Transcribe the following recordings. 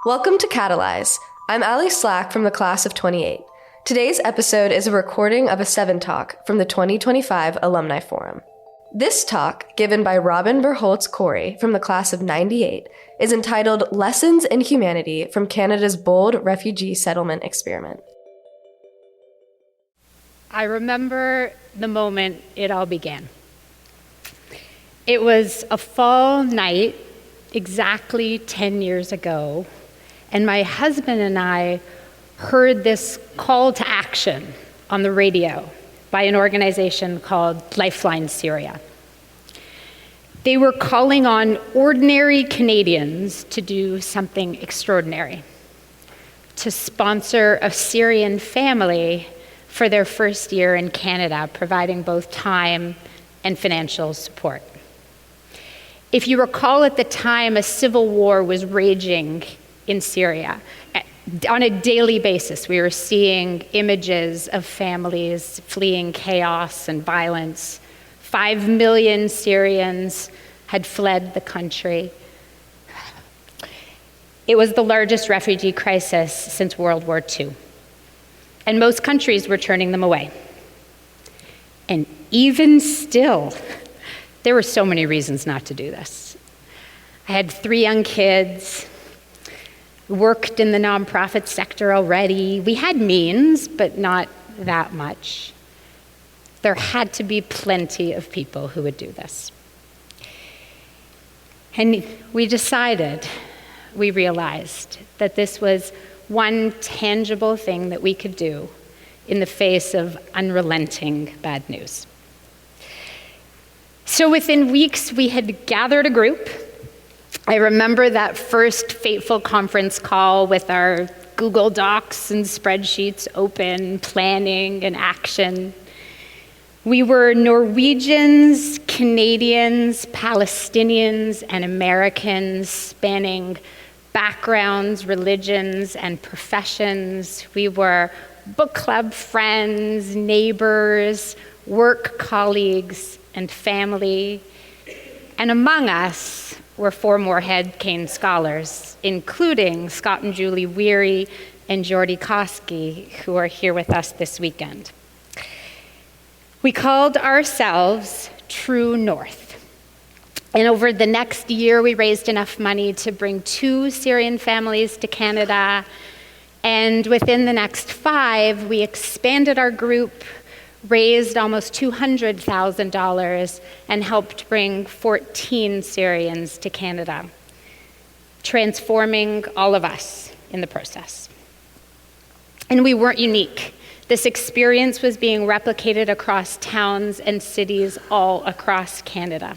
Welcome to Catalyze. I'm Allie Slack from the class of 28. Today's episode is a recording of a 7 talk from the 2025 Alumni Forum. This talk, given by Robyn Berholz Cory from the class of 98, is entitled Lessons in Humanity from Canada's Bold Refugee Settlement Experiment. I remember the moment it all began. It was a fall night, exactly 10 years ago, and my husband and I heard this call to action on the radio by an organization called Lifeline Syria. They were calling on ordinary Canadians to do something extraordinary, to sponsor a Syrian family for their first year in Canada, providing both time and financial support. If you recall, at the time, a civil war was raging in Syria. On a daily basis, we were seeing images of families fleeing chaos and violence. 5 million Syrians had fled the country. It was the largest refugee crisis since World War II. And most countries were turning them away. And even still, there were so many reasons not to do this. I had 3 young kids, worked in the nonprofit sector already. We had means, but not that much. There had to be plenty of people who would do this. And we realized that this was one tangible thing that we could do in the face of unrelenting bad news. So within weeks, we had gathered a group. I remember that first fateful conference call with our Google Docs and spreadsheets open, planning and action. We were Norwegians, Canadians, Palestinians, and Americans, spanning backgrounds, religions, and professions. We were book club friends, neighbors, work colleagues, and family. And among us were 4 Morehead-Cain Scholars, including Scott and Julie Weary and Jordy Koski, who are here with us this weekend. We called ourselves True North. And over the next year, we raised enough money to bring 2 Syrian families to Canada. And within the next 5, we expanded our group, raised almost $200,000, and helped bring 14 Syrians to Canada, transforming all of us in the process. And we weren't unique. This experience was being replicated across towns and cities all across Canada.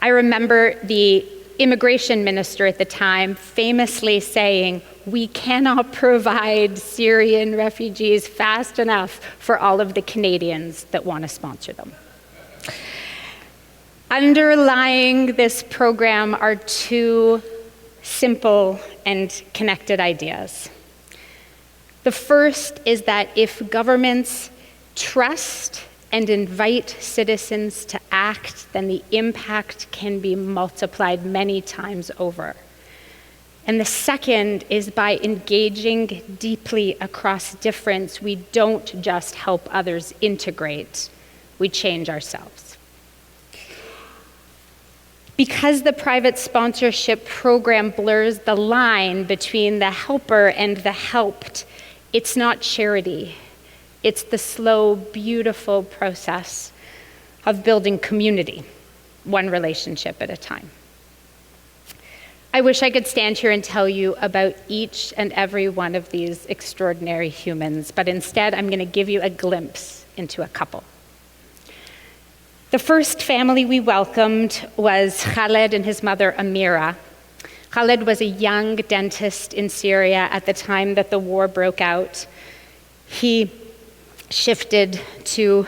I remember the immigration minister at the time famously saying, "We cannot provide Syrian refugees fast enough for all of the Canadians that want to sponsor them." Underlying this program are 2 simple and connected ideas. The first is that if governments trust and invite citizens to act, then the impact can be multiplied many times over. And the second is by engaging deeply across difference, we don't just help others integrate, we change ourselves. Because the private sponsorship program blurs the line between the helper and the helped, it's not charity. It's the slow, beautiful process of building community, one relationship at a time. I wish I could stand here and tell you about each and every one of these extraordinary humans, but instead I'm going to give you a glimpse into a couple. The first family we welcomed was Khaled and his mother Amira. Khaled was a young dentist in Syria at the time that the war broke out. He shifted to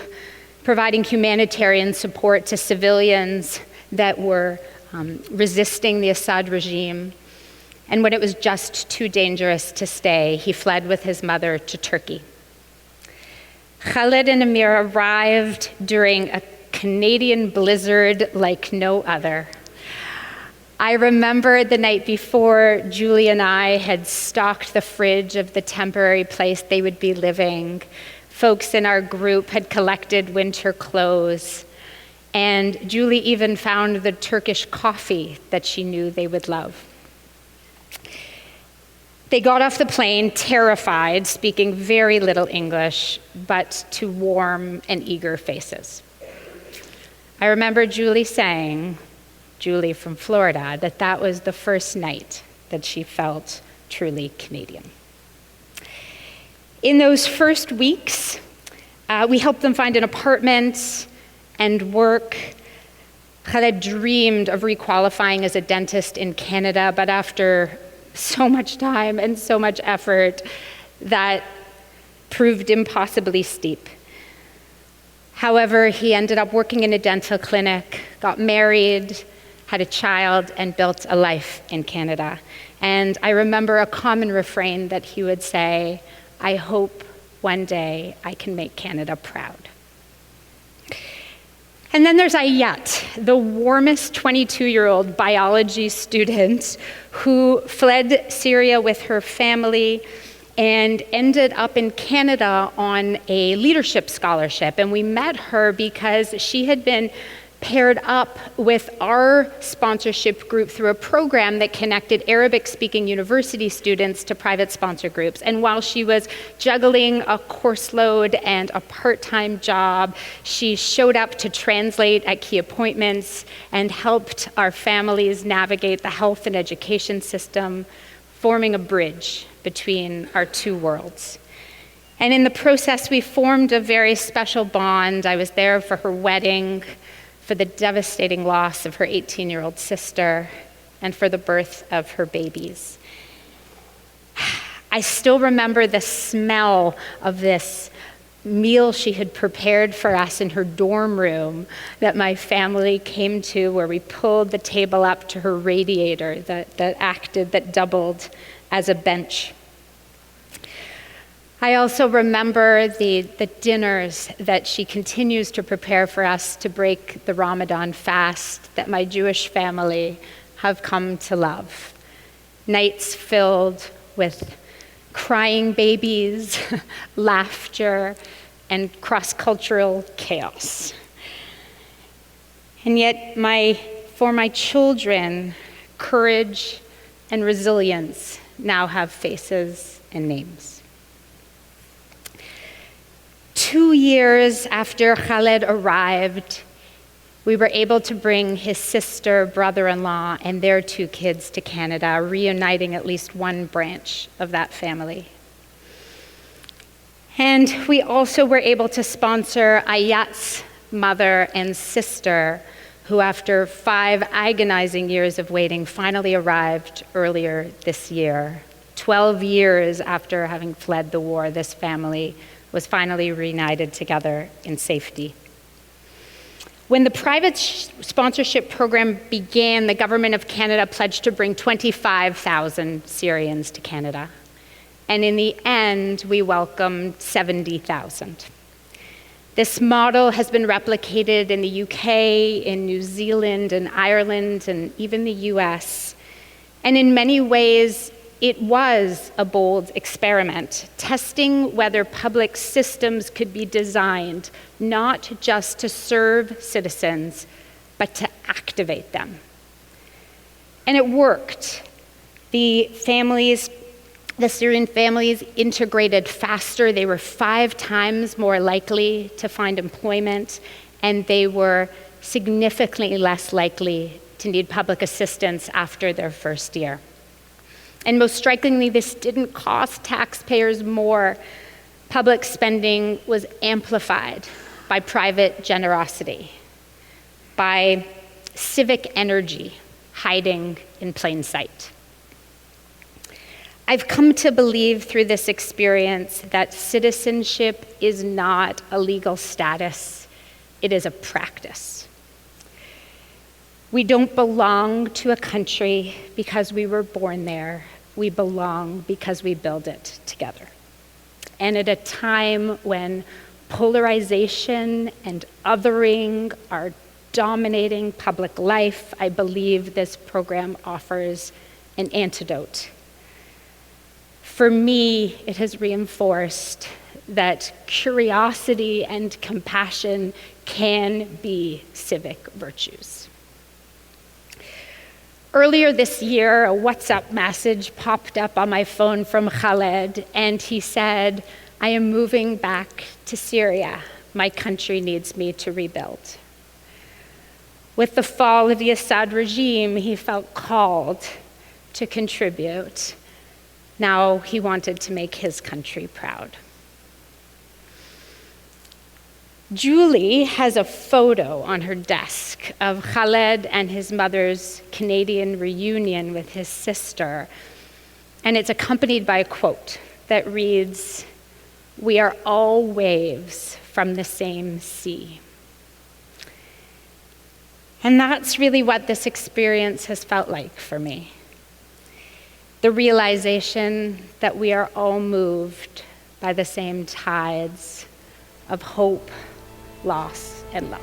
providing humanitarian support to civilians that were resisting the Assad regime. And when it was just too dangerous to stay, he fled with his mother to Turkey. Khaled and Amir arrived during a Canadian blizzard like no other. I remember the night before, Julie and I had stocked the fridge of the temporary place they would be living. Folks in our group had collected winter clothes, and Julie even found the Turkish coffee that she knew they would love. They got off the plane terrified, speaking very little English, but to warm and eager faces. I remember Julie saying, Julie from Florida, that was the first night that she felt truly Canadian. In those first weeks, we helped them find an apartment and work. Khaled dreamed of requalifying as a dentist in Canada, but after so much time and so much effort, that proved impossibly steep. However, he ended up working in a dental clinic, got married, had a child, and built a life in Canada. And I remember a common refrain that he would say, I hope one day I can make Canada proud. And then there's Ayat, the warmest 22-year-old biology student who fled Syria with her family and ended up in Canada on a leadership scholarship. And we met her because she had been paired up with our sponsorship group through a program that connected Arabic-speaking university students to private sponsor groups. And while she was juggling a course load and a part-time job, she showed up to translate at key appointments and helped our families navigate the health and education system, forming a bridge between our two worlds. And in the process, we formed a very special bond. I was there for her wedding, for the devastating loss of her 18-year-old sister, and for the birth of her babies. I still remember the smell of this meal she had prepared for us in her dorm room that my family came to, where we pulled the table up to her radiator that doubled as a bench. I also remember the dinners that she continues to prepare for us to break the Ramadan fast that my Jewish family have come to love. Nights filled with crying babies, laughter, and cross-cultural chaos. And yet, for my children, courage and resilience now have faces and names. 2 years after Khaled arrived, we were able to bring his sister, brother-in-law, and their 2 kids to Canada, reuniting at least one branch of that family. And we also were able to sponsor Ayat's mother and sister, who after 5 agonizing years of waiting finally arrived earlier this year. 12 years after having fled the war, this family was finally reunited together in safety. When the private sponsorship program began, the government of Canada pledged to bring 25,000 Syrians to Canada. And in the end, we welcomed 70,000. This model has been replicated in the UK, in New Zealand, and Ireland, and even the US. And in many ways, it was a bold experiment, testing whether public systems could be designed not just to serve citizens, but to activate them. And it worked. The Syrian families integrated faster. They were 5 times more likely to find employment, and they were significantly less likely to need public assistance after their first year. And most strikingly, this didn't cost taxpayers more. Public spending was amplified by private generosity, by civic energy hiding in plain sight. I've come to believe through this experience that citizenship is not a legal status, it is a practice. We don't belong to a country because we were born there. We belong because we build it together. And at a time when polarization and othering are dominating public life, I believe this program offers an antidote. For me, it has reinforced that curiosity and compassion can be civic virtues. Earlier this year, a WhatsApp message popped up on my phone from Khaled, and he said, "I am moving back to Syria. My country needs me to rebuild." With the fall of the Assad regime, he felt called to contribute. Now he wanted to make his country proud. Julie has a photo on her desk of Khaled and his mother's Canadian reunion with his sister, and it's accompanied by a quote that reads, "We are all waves from the same sea." And that's really what this experience has felt like for me. The realization that we are all moved by the same tides of hope, loss, and love.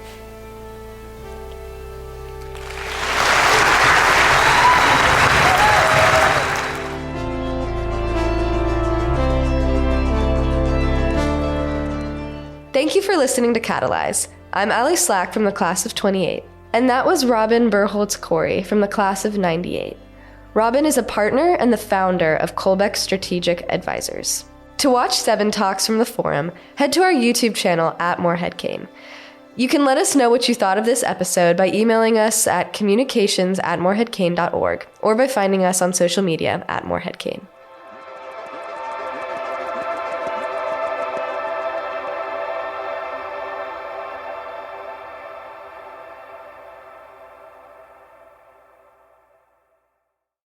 Thank you for listening to Catalyze. I'm Allie Slack from the class of 28, and that was Robyn Berholz Cory from the class of 98. Robyn is a partner and the founder of Colbeck Strategic Advisors. To watch 7 talks from the forum, head to our YouTube channel at Morehead-Cain. You can let us know what you thought of this episode by emailing us at communications@moreheadcain.org or by finding us on social media at Morehead-Cain.